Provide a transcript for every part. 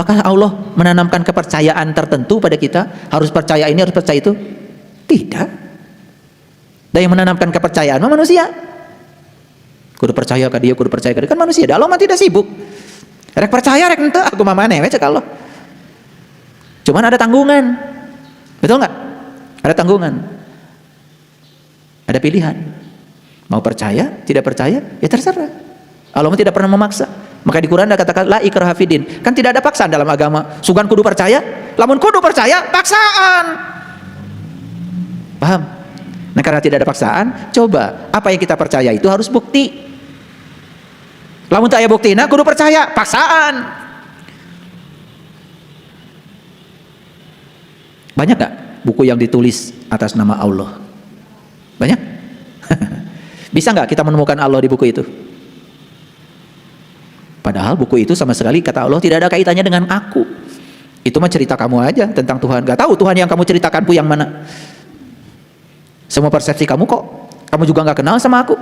Apakah Allah menanamkan kepercayaan tertentu pada kita? Harus percaya ini, harus percaya itu? Tidak. Dan yang menanamkan kepercayaan manusia. Kudu percaya ke dia, kudu percaya ke dia, kan manusia. Allah mah tidak sibuk. Rek percaya, rek ente, aku mah maneh cek Allah. Cuman ada tanggungan. Betul nggak? Ada tanggungan. Ada pilihan. Mau percaya, tidak percaya, ya terserah. Allah mah tidak pernah memaksa. Maka di Quran ada katakan la ikraha fiddin. Kan tidak ada paksaan dalam agama. Sugan kudu percaya, lamun kudu percaya, paksaan. Paham? Nah, karena tidak ada paksaan, coba apa yang kita percaya itu harus bukti. Lamun tak aya buktina kudu percaya, paksaan. Banyak gak buku yang ditulis atas nama Allah? Banyak? Bisa nggak kita menemukan Allah di buku itu? Padahal buku itu sama sekali kata Allah tidak ada kaitannya dengan aku. Itu mah cerita kamu aja tentang Tuhan. Gak tahu Tuhan yang kamu ceritakan yang mana. Semua persepsi kamu kok. Kamu juga gak kenal sama aku.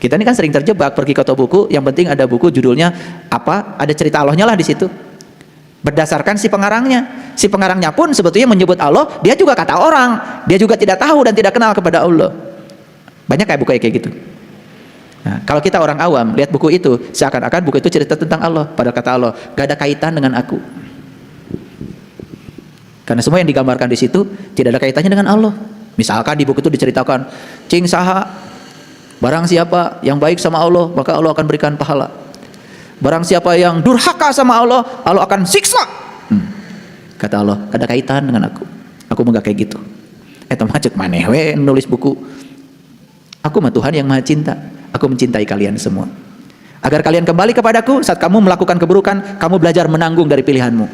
Kita ini kan sering terjebak pergi ke toko buku. Yang penting ada buku judulnya apa? Ada cerita Allahnya lah di situ. Berdasarkan si pengarangnya. Si pengarangnya pun sebetulnya menyebut Allah. Dia juga kata orang. Dia juga tidak tahu dan tidak kenal kepada Allah. Banyak kayak buku kayak gitu. Nah, kalau kita orang awam lihat buku itu seakan-akan buku itu cerita tentang Allah, padahal kata Allah gak ada kaitan dengan aku. Karena semua yang digambarkan di situ tidak ada kaitannya dengan Allah. Misalkan di buku itu diceritakan cing saha, barang siapa yang baik sama Allah maka Allah akan berikan pahala. Barang siapa yang durhaka sama Allah, Allah akan siksa. Kata Allah ada kaitan dengan aku. Aku enggak kayak gitu. Eta mah ceuk maneh we nulis buku. Aku mah Tuhan yang Maha Cinta. Aku mencintai kalian semua. Agar kalian kembali kepadaku saat kamu melakukan keburukan, kamu belajar menanggung dari pilihanmu.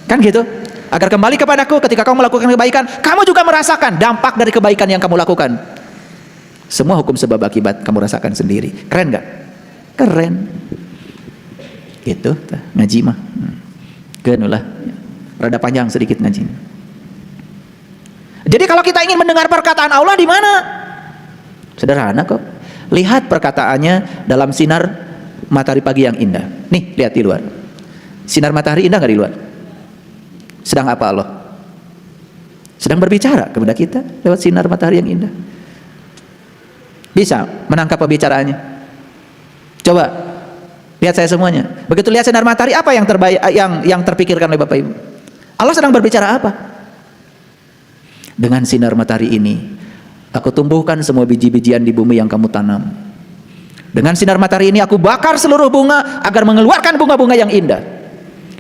Kan gitu? Agar kembali kepadaku ketika kamu melakukan kebaikan, kamu juga merasakan dampak dari kebaikan yang kamu lakukan. Semua hukum sebab akibat kamu rasakan sendiri. Keren gak? Keren. Gitu, ngaji mah. Genulah. Rada panjang sedikit ngaji. Jadi kalau kita ingin mendengar perkataan Allah di mana? Sederhana kok. Lihat perkataannya dalam sinar matahari pagi yang indah. Nih, lihat di luar. Sinar matahari indah nggak di luar? Sedang apa Allah? Sedang berbicara kepada kita lewat sinar matahari yang indah. Bisa menangkap pembicaraannya? Coba lihat saya semuanya. Begitu lihat sinar matahari, apa yang terbaik, yang terpikirkan oleh Bapak Ibu? Allah sedang berbicara apa? Dengan sinar matahari ini aku tumbuhkan semua biji-bijian di bumi yang kamu tanam. Dengan sinar matahari ini aku bakar seluruh bunga agar mengeluarkan bunga-bunga yang indah.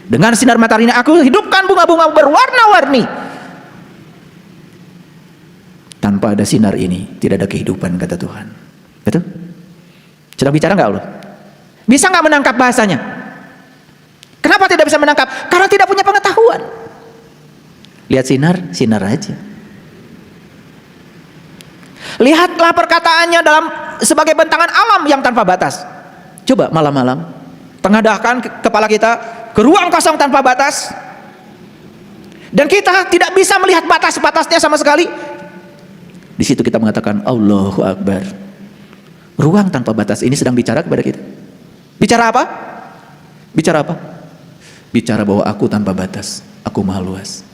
Dengan sinar matahari ini aku hidupkan bunga-bunga berwarna-warni. Tanpa ada sinar ini tidak ada kehidupan, kata Tuhan. Betul? Sedang bicara nggak Allah? Bisa nggak menangkap bahasanya? Kenapa tidak bisa menangkap? Karena tidak punya pengetahuan. Lihat sinar, sinar aja. Lihatlah perkataannya dalam sebagai bentangan alam yang tanpa batas. Coba malam-malam tengadahkan kepala kita ke ruang kosong tanpa batas, dan kita tidak bisa melihat batas-batasnya sama sekali. Di situ kita mengatakan Allahu Akbar. Ruang tanpa batas ini sedang bicara kepada kita. Bicara apa? Bicara apa? Bicara bahwa aku tanpa batas, aku maha luas.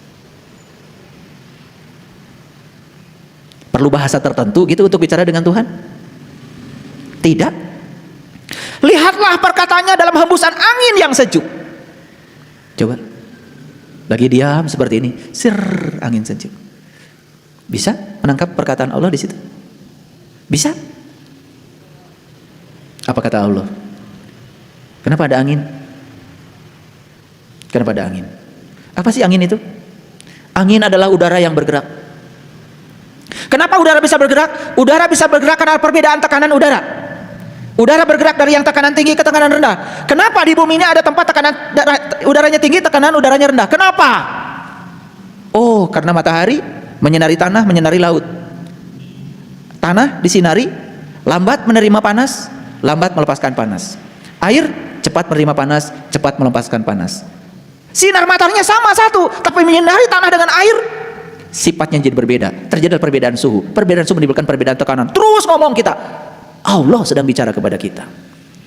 Perlu bahasa tertentu gitu untuk bicara dengan Tuhan? Tidak. Lihatlah perkataannya dalam hembusan angin yang sejuk. Coba. Lagi diam seperti ini, sir, angin sejuk. Bisa menangkap perkataan Allah di situ? Bisa? Apa kata Allah? Kenapa ada angin? Kenapa ada angin? Apa sih angin itu? Angin adalah udara yang bergerak. Kenapa udara bisa bergerak? Udara bisa bergerak karena perbedaan tekanan udara. Udara bergerak dari yang tekanan tinggi ke tekanan rendah. Kenapa di bumi ini ada tempat tekanan udaranya tinggi, tekanan udaranya rendah? Kenapa? Oh, karena matahari menyinari tanah, menyinari laut. Tanah disinari, lambat menerima panas, lambat melepaskan panas. Air cepat menerima panas, cepat melepaskan panas. Sinar mataharinya sama satu, tapi menyinari tanah dengan air, sifatnya jadi berbeda. Terjadi perbedaan suhu. Perbedaan suhu menimbulkan perbedaan tekanan. Terus ngomong kita, Allah sedang bicara kepada kita.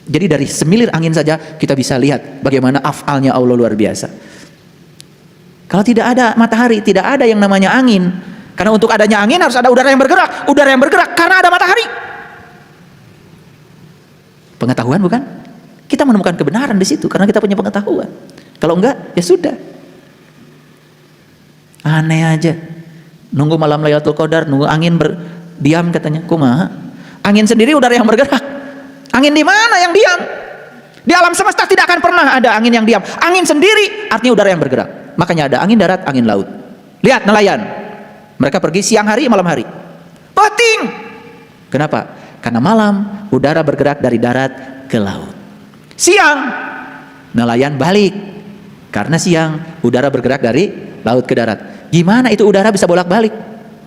Jadi dari semilir angin saja kita bisa lihat bagaimana af'alnya Allah luar biasa. Kalau tidak ada matahari, tidak ada yang namanya angin. Karena untuk adanya angin harus ada udara yang bergerak. Udara yang bergerak karena ada matahari. Pengetahuan bukan? Kita menemukan kebenaran di situ karena kita punya pengetahuan. Kalau enggak, ya sudah. Aneh aja. Nunggu malam Lailatul Qadar, nunggu angin berdiam katanya. Kumaha? Angin sendiri udara yang bergerak. Angin di mana yang diam? Di alam semesta tidak akan pernah ada angin yang diam. Angin sendiri artinya udara yang bergerak. Makanya ada angin darat, angin laut. Lihat nelayan. Mereka pergi siang hari, malam hari. Penting. Kenapa? Karena malam udara bergerak dari darat ke laut. Siang nelayan balik. Karena siang udara bergerak dari laut ke darat. Gimana itu udara bisa bolak-balik?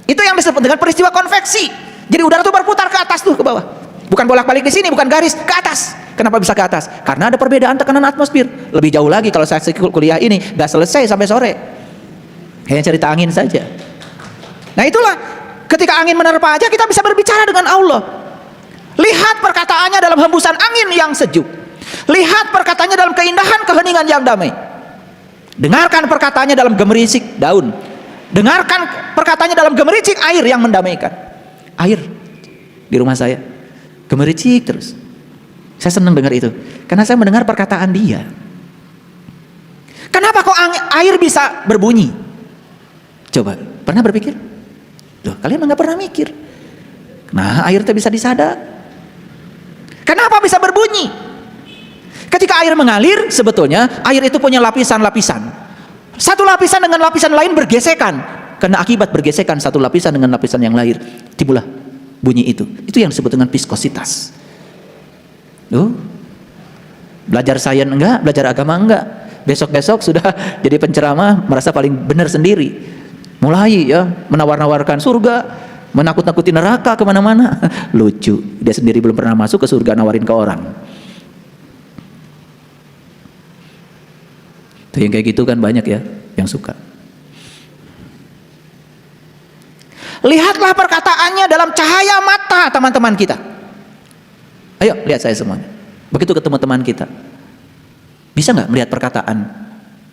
Itu yang disebut dengan peristiwa konveksi. Jadi udara itu berputar ke atas tuh ke bawah. Bukan bolak-balik di sini, bukan garis ke atas. Kenapa bisa ke atas? Karena ada perbedaan tekanan atmosfer. Lebih jauh lagi kalau saya kuliah ini nggak selesai sampai sore. Hanya cerita angin saja. Nah itulah ketika angin menerpa aja kita bisa berbicara dengan Allah. Lihat perkataannya dalam hembusan angin yang sejuk. Lihat perkataannya dalam keindahan keheningan yang damai. Dengarkan perkataannya dalam gemericik daun. Dengarkan perkataannya dalam gemericik air yang mendamaikan. Air di rumah saya gemericik terus. Saya senang dengar itu karena saya mendengar perkataan dia. Kenapa kok air bisa berbunyi? Coba, pernah berpikir? Loh, kalian nggak pernah mikir. Nah, air itu bisa disadar. Kenapa bisa berbunyi? Ketika air mengalir, sebetulnya air itu punya lapisan-lapisan. Satu lapisan dengan lapisan lain bergesekan. Karena akibat bergesekan satu lapisan dengan lapisan yang lain, timbullah bunyi itu. Itu yang disebut dengan viskositas. Belajar sains enggak, belajar agama enggak. Besok-besok sudah jadi penceramah, merasa paling benar sendiri. Mulai ya menawar-nawarkan surga, menakut-nakuti neraka kemana-mana. Lucu, dia sendiri belum pernah masuk ke surga nawarin ke orang. Tuh yang kayak gitu kan banyak ya yang suka. Lihatlah perkataannya dalam cahaya mata teman-teman kita. Ayo lihat saya semuanya. Begitu ketemu teman kita, bisa nggak melihat perkataan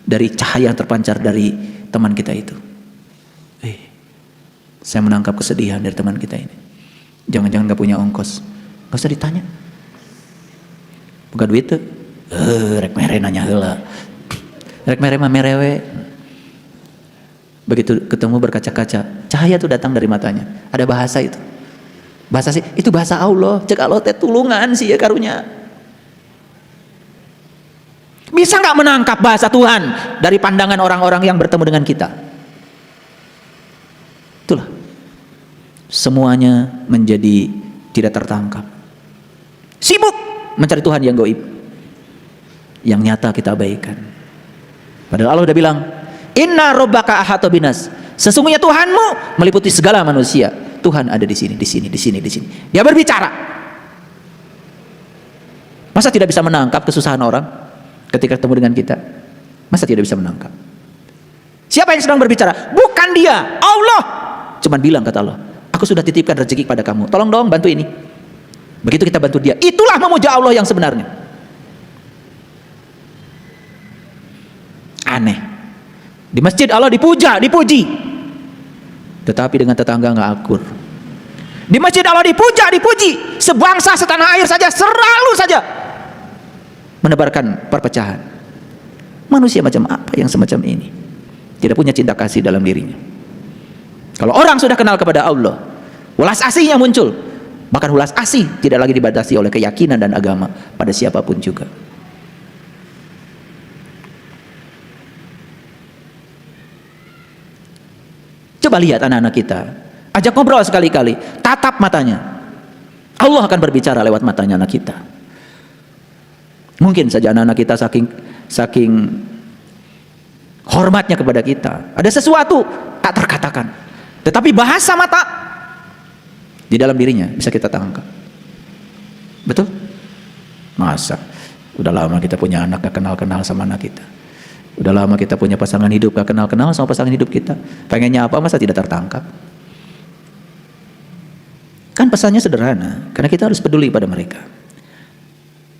dari cahaya yang terpancar dari teman kita itu? Saya menangkap kesedihan dari teman kita ini. Jangan-jangan nggak punya ongkos. Nggak usah ditanya. Bukan duit tuh. Rek mere nanya heula. Rek mere mah merewe. Begitu ketemu berkaca-kaca, cahaya itu datang dari matanya. Ada bahasa itu. Bahasa sih, itu bahasa Allah. Cek Allah teh tulungan sih ya karunya. Bisa nggak menangkap bahasa Tuhan dari pandangan orang-orang yang bertemu dengan kita? Itulah. Semuanya menjadi tidak tertangkap. Sibuk mencari Tuhan yang gaib. Yang nyata kita abaikan. Padahal Allah udah bilang, Inna rabbaka ahata binas. Sesungguhnya Tuhanmu meliputi segala manusia. Tuhan ada di sini, di sini, di sini, di sini. Dia berbicara. Masa tidak bisa menangkap kesusahan orang ketika ketemu dengan kita? Masa tidak bisa menangkap? Siapa yang sedang berbicara? Bukan dia, Allah. Cuman bilang kata Allah, aku sudah titipkan rezeki kepada kamu. Tolong dong bantu ini. Begitu kita bantu dia, itulah memuja Allah yang sebenarnya. Aneh. Di masjid Allah dipuja, dipuji. Tetapi dengan tetangga nggak akur. Di masjid Allah dipuja, dipuji. Sebangsa setanah air saja selalu saja menebarkan perpecahan. Manusia macam apa yang semacam ini? Tidak punya cinta kasih dalam dirinya. Kalau orang sudah kenal kepada Allah, welas asihnya muncul. Bahkan welas asih tidak lagi dibatasi oleh keyakinan dan agama pada siapapun juga. Coba lihat anak-anak kita, ajak ngobrol sekali-kali, tatap matanya. Allah akan berbicara lewat matanya anak kita. Mungkin saja anak-anak kita saking hormatnya kepada kita, ada sesuatu tak terkatakan, tetapi bahasa mata di dalam dirinya bisa kita tangkap. Betul? Masa udah lama kita punya anak gak kenal-kenal sama anak kita. Udah lama kita punya pasangan hidup gak kenal-kenal sama pasangan hidup kita. Pengennya apa masa tidak tertangkap? Kan pesannya sederhana, karena kita harus peduli pada mereka.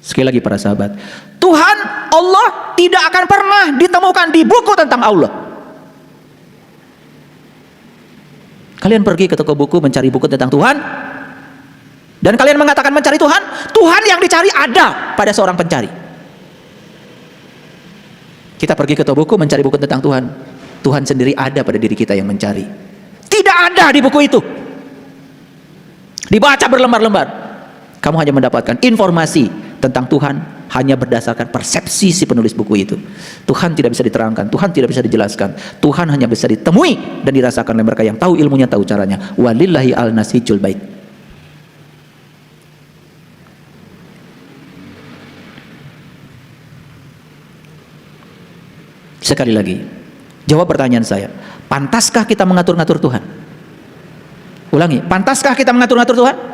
Sekali lagi para sahabat, Tuhan Allah tidak akan pernah ditemukan di buku tentang Allah. Kalian pergi ke toko buku mencari buku tentang Tuhan, dan kalian mengatakan mencari Tuhan, Tuhan yang dicari ada pada seorang pencari. Kita pergi ke toko buku mencari buku tentang Tuhan, Tuhan sendiri ada pada diri kita yang mencari. Tidak ada di buku itu. Dibaca berlembar-lembar, kamu hanya mendapatkan informasi tentang Tuhan hanya berdasarkan persepsi si penulis buku itu. Tuhan tidak bisa diterangkan, Tuhan tidak bisa dijelaskan. Tuhan hanya bisa ditemui dan dirasakan oleh mereka yang tahu ilmunya, tahu caranya. Walillahi al-nasijul bait. Sekali lagi, jawab pertanyaan saya. Pantaskah kita mengatur-ngatur Tuhan? Ulangi, pantaskah kita mengatur-ngatur Tuhan?